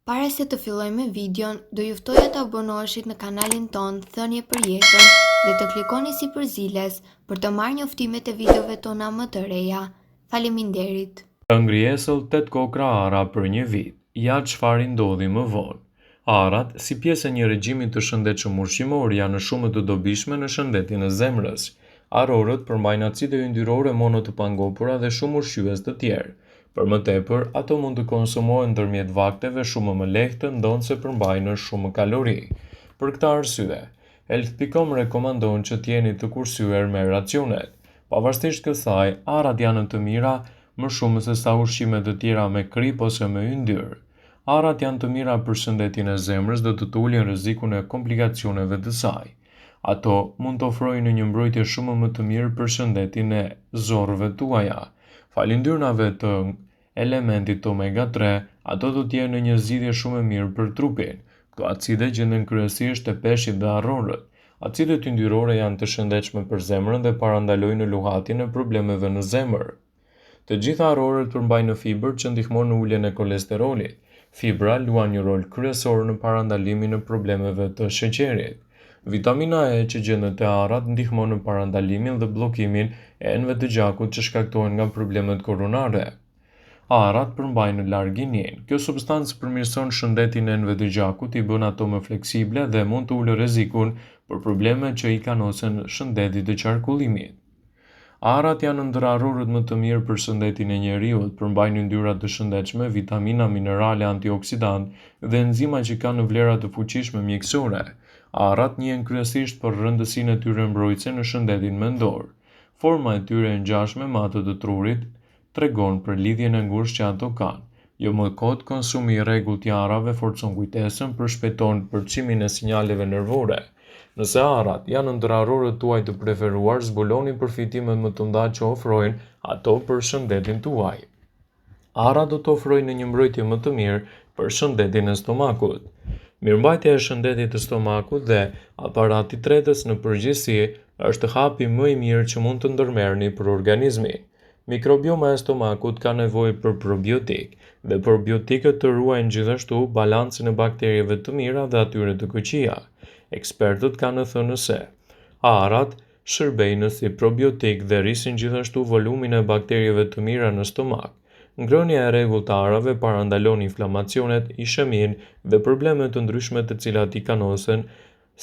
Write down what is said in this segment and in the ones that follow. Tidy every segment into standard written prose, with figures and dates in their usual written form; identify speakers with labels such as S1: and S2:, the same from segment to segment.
S1: Para se të fillojmë me videon, do ju ftoja të abonoheshit në kanalin ton Thënie për Jetën dhe të klikoni si përziles për të marrë njoftimet e videove tona më të reja. Faleminderit.
S2: Ngriesëll 8 kokra ara për një vit. Ja çfarë ndodhi më vonë. Arat, si pjesë e një regjimi të shëndetshëm ushqimor, janë shumë të dobishme në shëndetin e zemrës. Arorët përmbajnë acide yndyrore mono të pangopura dhe shumë ushqyes të tjerë. Për më tepër, ato mund të konsumohen ndërmjet vakteve shumë më lehtë, ndonse përmbajnë shumë kalori. Për këtë arsye, Health.com rekomandon që të jeni të kursyer me racionet. Pavarësisht kësaj, arat janë të mira më shumë se sa ushqimet të tjera me krip ose me yndyrë. Arat janë të mira për shëndetin e zemrës dhe të ulin rrezikun e komplikacioneve të saj. Ato mund të ofrojnë një mbrojtje shumë më të mirë për shëndetin e zorrëve tuaja. Falëndyrnave të elementit omega-3, ato do të jenë një zgjidhje shumë e mirë për trupin. Këto acide gjenden kryesisht te peshqit dhe arrorët. Acidet yndyrore janë të shëndetshme për zemrën dhe parandalojnë luhatjen e problemeve në zemër. Të gjitha arrorët përmbajnë fibër që ndihmon në uljen e kolesterolit. Fibra luan një rol kryesor në parandalimin e problemeve të sheqerit. Vitamina E që gjendet te arrat ndihmon në parandalimin dhe bllokimin e enëve të gjakut që shkaktohen nga problemet koronare. Arrat përmbajnë larginin. Kjo substancë përmirëson shëndetin e enëve të gjakut, i bën ato më fleksible dhe mund të ulë rrezikun për probleme që i kanosen shëndetit të qarkullimit. Arrat janë ndër arrorët më të mirë për shëndetin e njeriut, përmbajnë yndyrra të shëndetshme, vitamina, minerale, antioksidan dhe enzima që kanë vlera të fuqishme mjekësore. Arrat njihen kryesisht për rëndësinë e tyre mbrojtëse në shëndetin mendor. Forma e tyre e ngjashme me atë të trurit tregon për lidhjen e ngushtë që ato kanë. Jo më kot, konsumi i rregullt i arrave forcon kujtesën, përshpejton përçimin e sinjaleve nervore. Nëse arrat janë ndër arrorët tuaj të preferuar, zbuloni përfitimet më të mëdha që ofrojnë ato për shëndetin tuaj. Arrat do të ofrojnë një mbrojtje më të mirë për shëndetin e stomakut. Mirëmbajtja e shëndetit të stomakut dhe aparatit tretës në përgjithësi është hapi më i mirë që mund të ndërmerrni për organizmin. Mikrobioma e stomakut ka nevojë për probiotik dhe probiotikët të ruajnë gjithashtu balancin e bakterieve të mira dhe atyre të këqija. Ekspertët kanë thënë se arrat shërbejnë si probiotik dhe rrisin gjithashtu volumin e bakterieve të mira në stomak. Ngrënia e rregullt të arrave parandalon inflamacionet, isheminë dhe probleme të ndryshme të cilat i kanosen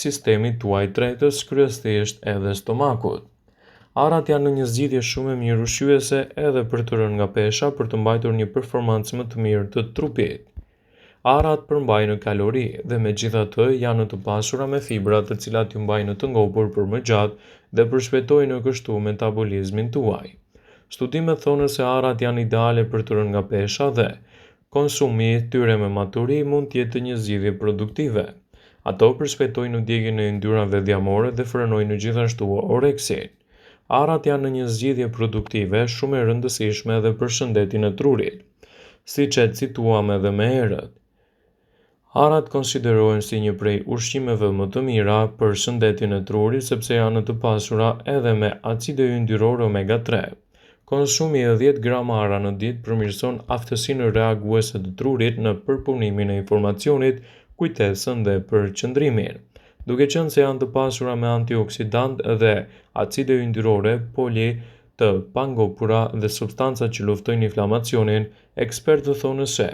S2: sistemit tuaj tretës, kryesisht edhe stomakut. Arrat janë një zgjidhje shumë e mirë ushqyese edhe për të rënë nga pesha për të mbajtur një performancë më të mirë të trupit. Arrat përmbajnë kalori dhe megjithatë janë të pasura me fibra të cilat ju mbajnë të ngopur për më gjatë dhe përshpejtojnë kështu metabolizmin tuaj. Studimet thonë se arrat janë ideale për të rënë nga pesha dhe konsumi i tyre me maturi mund të jetë një zgjidhje produktive. Ato përshpejtojnë ndjekjen e yndyrave dhjamore dhe frenojnë gjithashtu oreksin. Arrat janë një zgjidhje produktive shumë e rëndësishme edhe për shëndetin e trurit. Siç e cituam edhe më herët, arrat konsiderohen si një prej ushqimeve më të mira për shëndetin e trurit sepse janë të pasura edhe me acide yndyrore omega-3. Konsumi e 10 gram arra në ditë përmirëson aftësinë reaguese të trurit në përpunimin e informacionit, kujtesën dhe përqendrimin. Duke qenë se janë të pasura me antioksidant dhe acide yndyrore poli të pangopura dhe substanca që luftojnë inflamacionin, ekspertët thonë se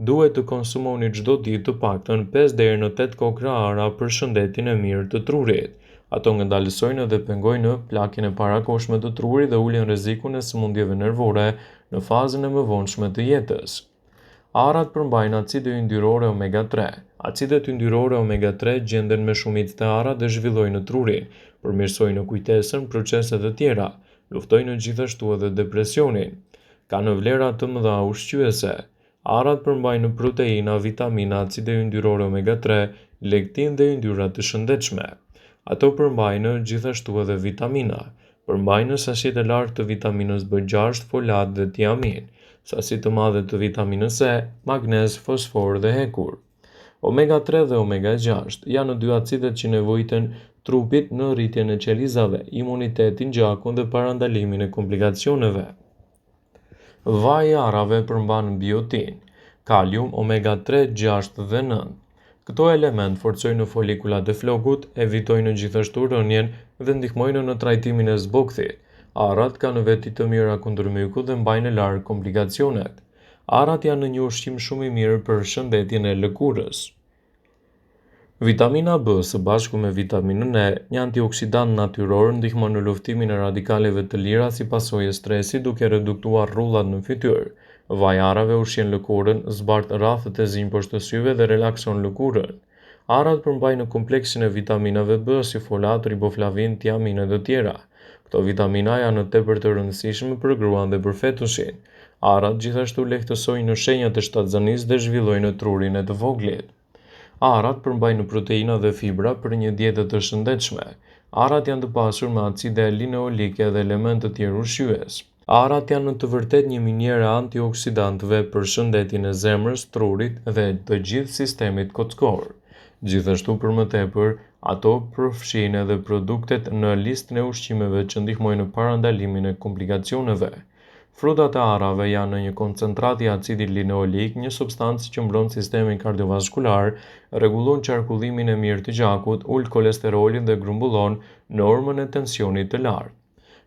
S2: duhet të konsumoni çdo ditë të paktën 5 deri në 8 kokra arra për shëndetin e mirë të trurit. Ato ngandalësojnë dhe pengojnë plakjen e parakohshme të trurit dhe ulin rrezikun e sëmundjeve nervore në fazën e mëvonshme të jetës. Arrat përmbajnë acide yndyrore omega-3. Acidet yndyrore omega-3 gjenden me shumicë të arrat dhe zhvillojnë trurin, përmirësojnë kujtesën, proceset e tjera, luftojnë gjithashtu edhe depresionin. Kanë vlera të mëdha ushqyese. Arrat përmbajnë proteina, vitamina, acide yndyrore omega-3, lektin dhe yndyra të shëndetshme. Ato përmbajnë gjithashtu edhe vitamina. Përmbajnë sasi të lartë të vitaminës B6, folat dhe tiamin, sasi të madhe të vitaminës C, magnez, fosfor dhe hekur. Omega-3 dhe omega-6 janë dy acidet që nevojiten trupit në rritjen e qelizave, imunitetin, gjakun dhe parandalimin e komplikacioneve. Vaji i arrave përmban biotin. kalium, omega 3, 6 dhe 9. Këto element forcojnë folikulat e flokut, evitojnë gjithashtu rënien dhe ndihmojnë në trajtimin e zbokthit. Arrat kanë veti të mira kundër mykut dhe mbajnë larg komplikacionet. Arrat janë një ushqim shumë i mirë për shëndetjen e lëkurës. Vitamina B së bashku me vitaminën E, një antioksidant natyror, ndihmon në luftimin e radikaleve të lira si pasojë e stresit duke reduktuar rrullat në fytyrë. Vaj arrave ushqen lëkurën, zbart rrafët e zinj poshtë syve dhe relakson lëkurën. Arrat përmbajnë kompleksin e vitaminave B si folat, riboflavin, tiamin e të tjera. Këto vitamina janë tepër të rëndësishme për gruan dhe për fetusin. Arrat gjithashtu lehtësojnë në shenjat e shtatzanisë dhe zhvillojnë trurin e të voglit. Arrat përmbajnë proteina dhe fibra për një dietë të shëndetshme. Arrat janë të pasur me acide lineolike dhe elemente të tjerë ushqyes. Arrat janë në të vërtetë një minierë antioksidantëve për shëndetjen e zemrës, trurit dhe të gjithë sistemit kockor. Gjithashtu për më tepër, ato përfshin edhe produktet në listën e ushqimeve që ndihmojnë në parandalimin e komplikacioneve. Frutat e arrave janë në një koncentrat i acidit lineolik, një substancë që mbron sistemin kardiovaskular, rregullon qarkullimin e mirë të gjakut, ul kolesterolin dhe grumbullon normën e tensionit të lartë.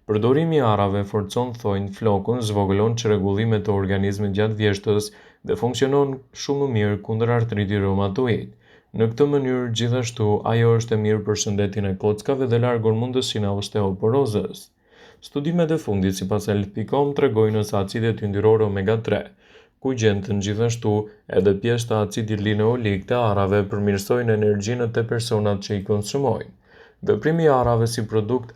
S2: Përdorimi i arrave forcon thonjtë flokun, zvogëlon çrregullimet e organizmit gjatë vjeshtës dhe funksionon shumë mirë kundër artritit reumatoid. Në këtë mënyrë, gjithashtu, ajo është e mirë për shëndetjen e kockave dhe largon mundësinë e osteoporozës. Studimet e fundit sipas Health.com tregojnë se acidet yndyrore omega 3, ku gjenden gjithashtu edhe pjesë të acidit lineolik të arrave, përmirësojnë energjinë të personat që i konsumojnë. Veprimi i arrave si produkt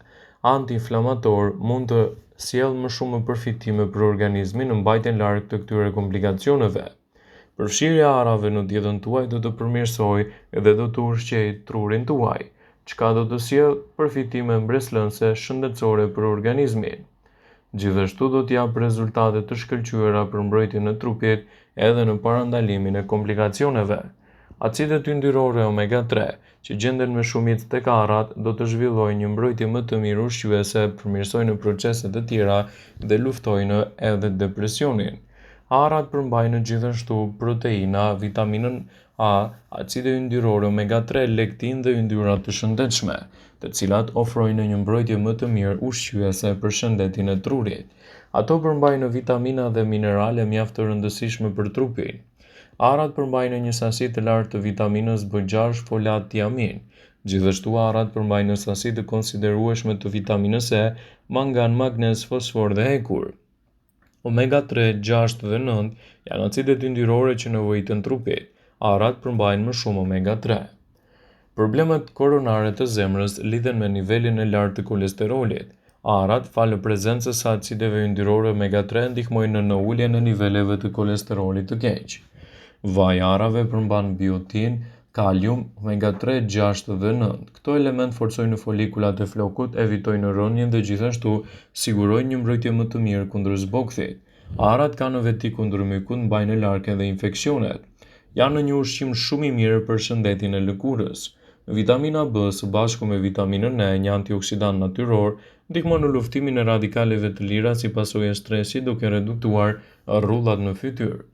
S2: antiinflamator mund të sjellë më shumë përfitime për organizmin në mbajtjen larg të këtyre komplikacioneve. Përfshirja e arrave në dietën tuaj do të përmirësojë dhe do të ushqejë trurin tuaj, çka do të sjellë përfitime mbreslënse shëndetësore për organizmin. Gjithashtu do të jap rezultate të shkëlqyera për mbrojtjen e trupit edhe në parandalimin e komplikacioneve. Acidet yndyrore omega 3, që gjenden me shumicë tek arrat, do të zhvillojnë një mbrojtje më të mirë ushqyese, përmirësojnë proceset e tjera dhe luftojnë edhe depresionin. Arrat përmbajnë gjithashtu proteina, vitaminën A, acide yndyrore omega 3, lektin dhe yndyra të shëndetshme, të cilat ofrojnë një mbrojtje më të mirë ushqyese për shëndetin e trurit. Ato përmbajnë vitamina dhe minerale mjaft të rëndësishme për trupin. Arrat përmbajnë një sasi të lartë të vitaminës B6, folat, tiamin. Gjithashtu arrat përmbajnë sasi të konsiderueshme të vitaminës E, mangan, magnez, fosfor dhe hekur. Omega 3, 6 dhe 9 janë acidet yndyrore që nevojiten trupit. Arrat përmbajnë më shumë omega 3. Problemet koronare të zemrës lidhen me nivelin e lartë të kolesterolit. Arrat, falë prezencës së acideve yndyrore omega 3, ndihmojnë në uljen e niveleve të kolesterolit të keq. Vaji i arrave përmban biotin, kalium, omega 3, 6 dhe 9. Këto element forcojnë folikulat e flokut, evitojnë rënien dhe gjithashtu sigurojnë një mbrojtje më të mirë kundër zbokthit. Arrat kanë veti kundër mykut, mbajnë larg edhe infeksionet. Janë një ushqim shumë i mirë për shëndetin e lëkurës. Vitamina B së bashku me vitaminën E, një antioksidant natyror, ndihmon në luftimin e radikaleve të lira si pasojë e stresit duke reduktuar rrullat në fytyrë.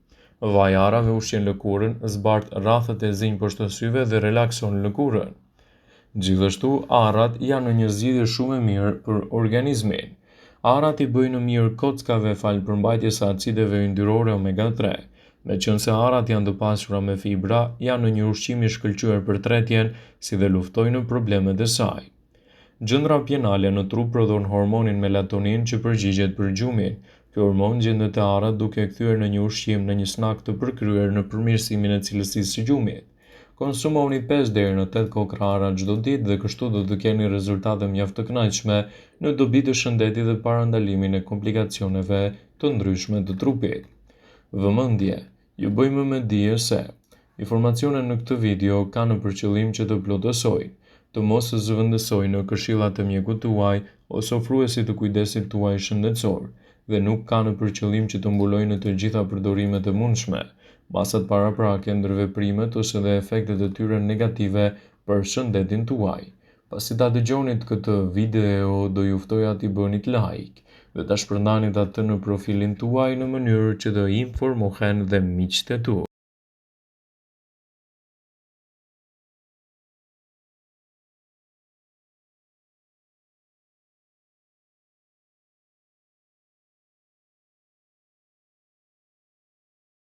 S2: Vaji i arrave ushqen lëkurën, zbart rrafët e zinj poshtë syve dhe relakson lëkurën. Gjithashtu, arrat janë një zgjidhje shumë e mirë për organizmin. Arrat i bëjnë mirë kockave falë përmbajtjes së acideve yndyrore omega 3. Meqense arrat janë të pasura me fibra, janë një ushqim i shkëlqyer për tretjen, si dhe luftojnë problemet e saj. Gjëndra pjenale në trup prodhon hormonin melatonin që përgjigjet për gjumin. Ky hormon gjendet te arrat duke kthyer në një ushqim në një snak të përkryer në përmirësimin e cilësisë së gjumit. Konsumoni 5 deri në 8 kokra arra çdo ditë dhe kështu do të keni rezultate mjaft të kënaqshme në dobi të shëndetit dhe parandalimin e komplikacioneve të ndryshme të trupit. Vëmendje, ju bëjmë me dije se informacionet në këtë video kanë për qëllim që të plotësojnë, të mos zëvendësojnë në këshillat e mjekut tuaj ose ofruesit të kujdesit tuaj shëndetësor dhe nuk kanë për qëllim që të mbulojnë të gjitha përdorimet e mundshme, masat paraprake, ndërveprimet ose dhe efektet e tyre negative për shëndetin tuaj. Pasi ta dëgjonit këtë video, do ju ftoja t'i bënit like dhe ta shpërndanit atë në profilin tuaj në mënyrë që të informohen dhe miqtë e tu.